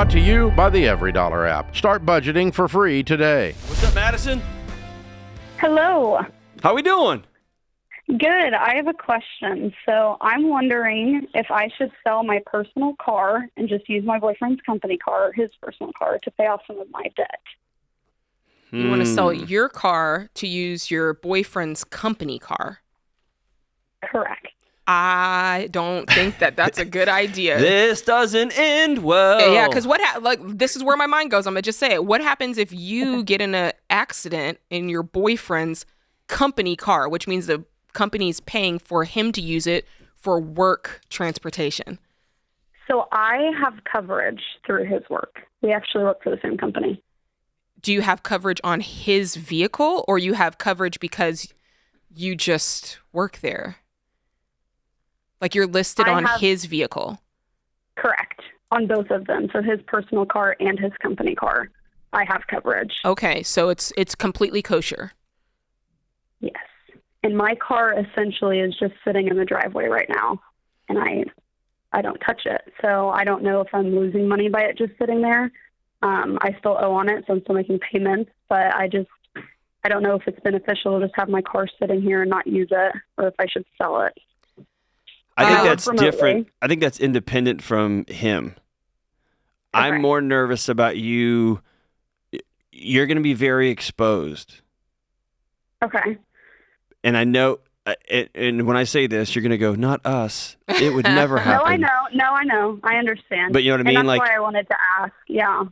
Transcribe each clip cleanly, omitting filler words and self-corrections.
Brought to you by the Every Dollar app. Start budgeting for free today. What's up, Madison? Hello. How we doing? Good. I have a question. So I'm wondering if I should sell my personal car and just use my boyfriend's company car, his personal car, to pay off some of my debt. You want to sell your car to use your boyfriend's company car? Correct. I don't think that's a good idea. This doesn't end well. Yeah, because this is where my mind goes. I'm going to just say it. What happens if you get in an accident in your boyfriend's company car, which means the company's paying for him to use it for work transportation? So I have coverage through his work. We actually work for the same company. Do you have coverage on his vehicle, or you have coverage because you just work there? Like you're listed on his vehicle? Correct. On both of them. So his personal car and his company car. I have coverage. Okay, so it's completely kosher. Yes. And my car essentially is just sitting in the driveway right now. And I don't touch it. So I don't know if I'm losing money by it just sitting there. I still owe on it, so I'm still making payments. But I don't know if it's beneficial to just have my car sitting here and not use it, or if I should sell it. I think that's different. I think that's independent from him. Okay. I'm more nervous about you. You're going to be very exposed. Okay. And I know, and when I say this, you're going to go, not us. It would never happen. No, I know. I understand. But you know what I mean? And that's why I wanted to ask. Yeah.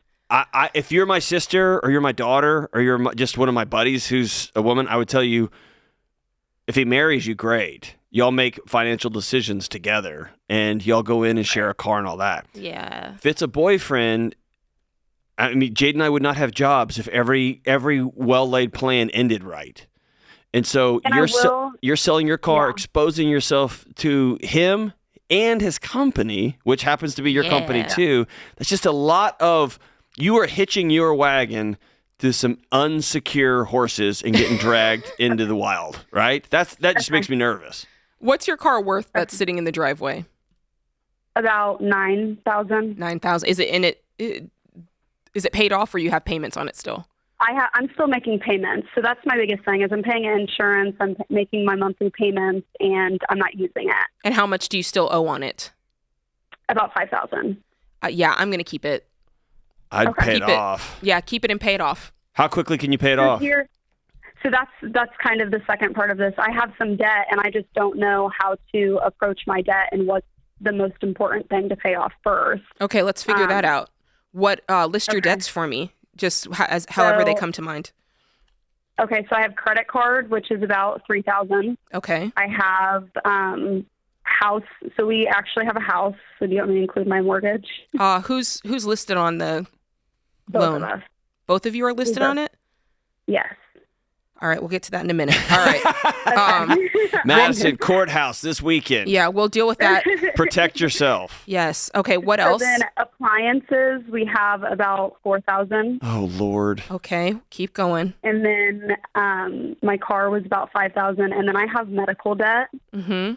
If you're my sister or you're my daughter or you're just one of my buddies who's a woman, I would tell you, if he marries you, great. Y'all make financial decisions together and y'all go in and share a car and all that. Yeah. If it's a boyfriend, I mean, Jade and I would not have jobs if every well-laid plan ended right. And so you're selling your car, exposing yourself to him and his company, which happens to be your company too. That's just a lot of, you are hitching your wagon to some unsecure horses and getting dragged into the wild, right? That just makes me nervous. What's your car worth that's sitting in the driveway? About $9,000. $9,000. Is it in it? Is it paid off, or you have payments on it still? I'm still making payments. So that's my biggest thing is I'm paying insurance, I'm making my monthly payments, and I'm not using it. And how much do you still owe on it? About $5,000. Yeah, I'm going to keep it. I'd pay it off. Yeah, keep it and pay it off. How quickly can you pay it off? So that's kind of the second part of this. I have some debt, and I just don't know how to approach my debt and what's the most important thing to pay off first. Okay, let's figure that out. List your debts for me, just however they come to mind. Okay, so I have credit card, which is about $3,000. Okay. I have house. So we actually have a house. So do you want me to include my mortgage? Who's listed on the Both loan? of us. Both of you are listed on it? Yes. All right, we'll get to that in a minute. All right. Madison courthouse this weekend. Yeah, we'll deal with that. Protect yourself. Yes. Okay, what else? Then appliances, we have about $4,000. Oh, Lord. Okay, keep going. And then my car was about $5,000. And then I have medical debt. Mm-hmm.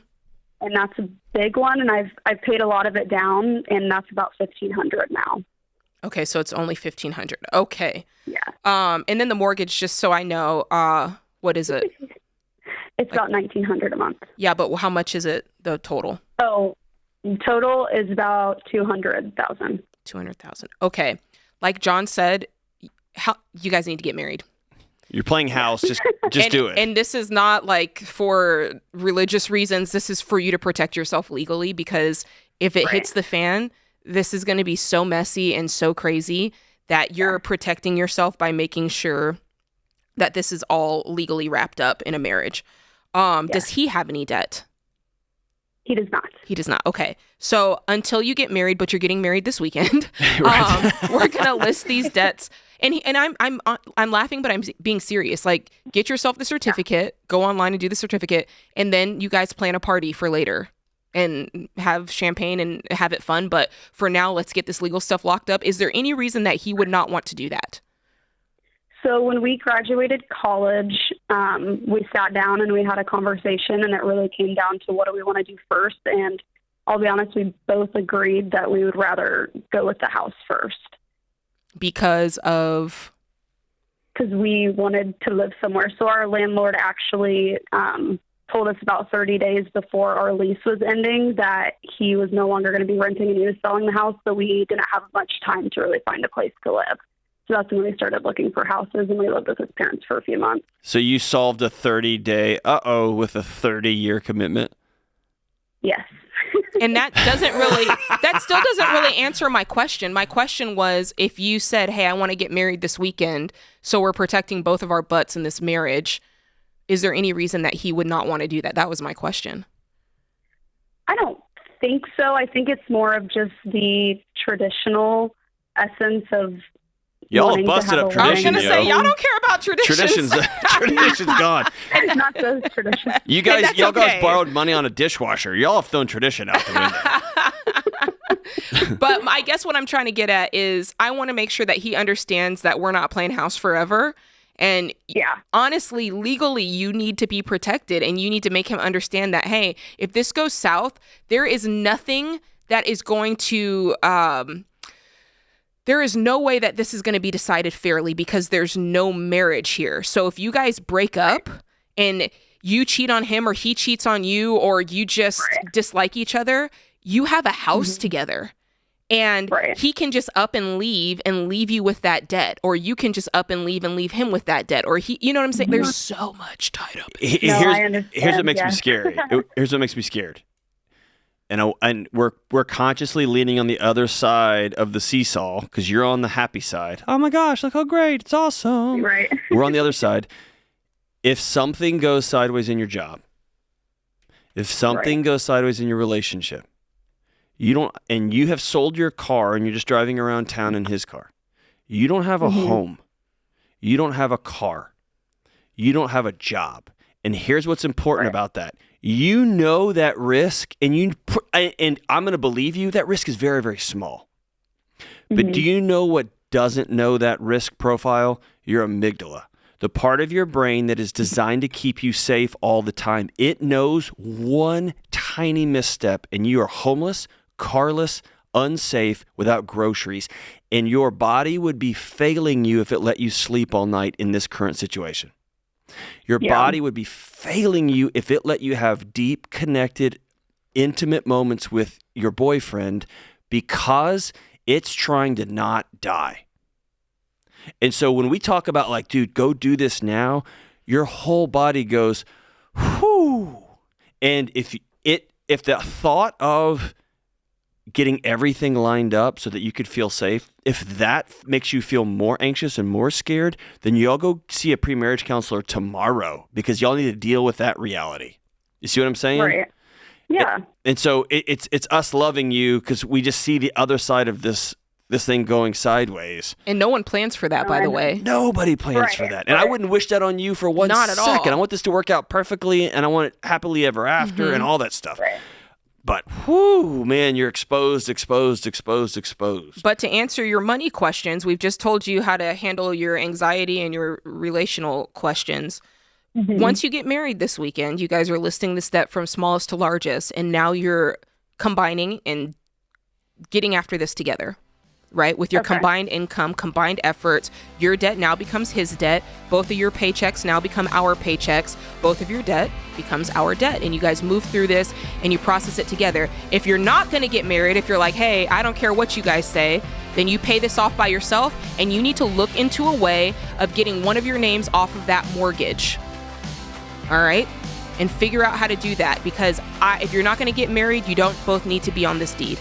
And that's a big one. And I've paid a lot of it down, and that's about $1,500 now. Okay, so it's only $1,500. Okay. Yeah. And then the mortgage, just so I know, what is it? It's about $1,900 a month. Yeah, but how much is it, the total? Oh, total is about $200,000. $200,000. Okay. Like John said, you guys need to get married. You're playing house. Just do it. And this is not like for religious reasons. This is for you to protect yourself legally, because if it hits the fan, this is going to be so messy and so crazy that you're protecting yourself by making sure that this is all legally wrapped up in a marriage. Does he have any debt? He does not. He does not. Okay. So until you get married, but you're getting married this weekend, we're going to list these debts. And I'm laughing, but I'm being serious. Like, get yourself the certificate, go online and do the certificate, and then you guys plan a party for later and have champagne and have it fun. But for now, let's get this legal stuff locked up. Is there any reason that he would not want to do that? So when we graduated college, we sat down and we had a conversation, and it really came down to what do we want to do first. And I'll be honest, we both agreed that we would rather go with the house first. Because we wanted to live somewhere. So our landlord actually told us about 30 days before our lease was ending that he was no longer going to be renting and he was selling the house. So we didn't have much time to really find a place to live. So that's when we started looking for houses, and we lived with his parents for a few months. So you solved a 30-day with a 30-year commitment? Yes. And that still doesn't really answer my question. My question was, if you said, hey, I want to get married this weekend, so we're protecting both of our butts in this marriage, is there any reason that he would not want to do that? That was my question. I don't think so. I think it's more of just the traditional essence of y'all busted up tradition. I was going to say, y'all don't care about traditions. Tradition's gone. Not those traditions. Y'all guys borrowed money on a dishwasher. Y'all have thrown tradition out the window. But I guess what I'm trying to get at is I want to make sure that he understands that we're not playing house forever. And honestly, legally, you need to be protected, and you need to make him understand that, hey, if this goes south, there is nothing that is going to... there is no way that this is going to be decided fairly because there's no marriage here. So if you guys break up and you cheat on him or he cheats on you or you just dislike each other, you have a house together. And he can just up and leave you with that debt. Or you can just up and leave him with that debt. Or you know what I'm saying? There's so much tied up. Here's what makes me scared. Here's what makes me scared. And we're consciously leaning on the other side of the seesaw because you're on the happy side. Oh my gosh, look how great. It's awesome. Right. We're on the other side. If something goes sideways in your job, if something goes sideways in your relationship, and you have sold your car and you're just driving around town in his car. You don't have a home. You don't have a car. You don't have a job. And here's what's important about that. You know that risk, and I'm going to believe you, that risk is very, very small. But do you know what doesn't know that risk profile? Your amygdala. The part of your brain that is designed to keep you safe all the time. It knows one tiny misstep, and you are homeless, carless, unsafe, without groceries. And your body would be failing you if it let you sleep all night in this current situation. Your body would be failing you if it let you have deep, connected, intimate moments with your boyfriend because it's trying to not die. And so when we talk about like, dude, go do this now, your whole body goes, whew. And if the thought of getting everything lined up so that you could feel safe, if that makes you feel more anxious and more scared, then y'all go see a pre-marriage counselor tomorrow because y'all need to deal with that reality. You see what I'm saying? Right. Yeah. And so it's us loving you because we just see the other side of this thing going sideways. And no one plans for that, by the way. Nobody plans for that. And I wouldn't wish that on you for one second. Not at all. I want this to work out perfectly, and I want it happily ever after and all that stuff. Right. But, whoo, man, you're exposed. But to answer your money questions, we've just told you how to handle your anxiety and your relational questions. Once you get married this weekend, you guys are listing this debt from smallest to largest, and now you're combining and getting after this together, right? With your combined income, combined efforts, your debt now becomes his debt. Both of your paychecks now become our paychecks. Both of your debt becomes our debt. And you guys move through this and you process it together. If you're not going to get married, if you're like, hey, I don't care what you guys say, then you pay this off by yourself, and you need to look into a way of getting one of your names off of that mortgage. All right? And figure out how to do that, because if you're not going to get married, you don't both need to be on this deed.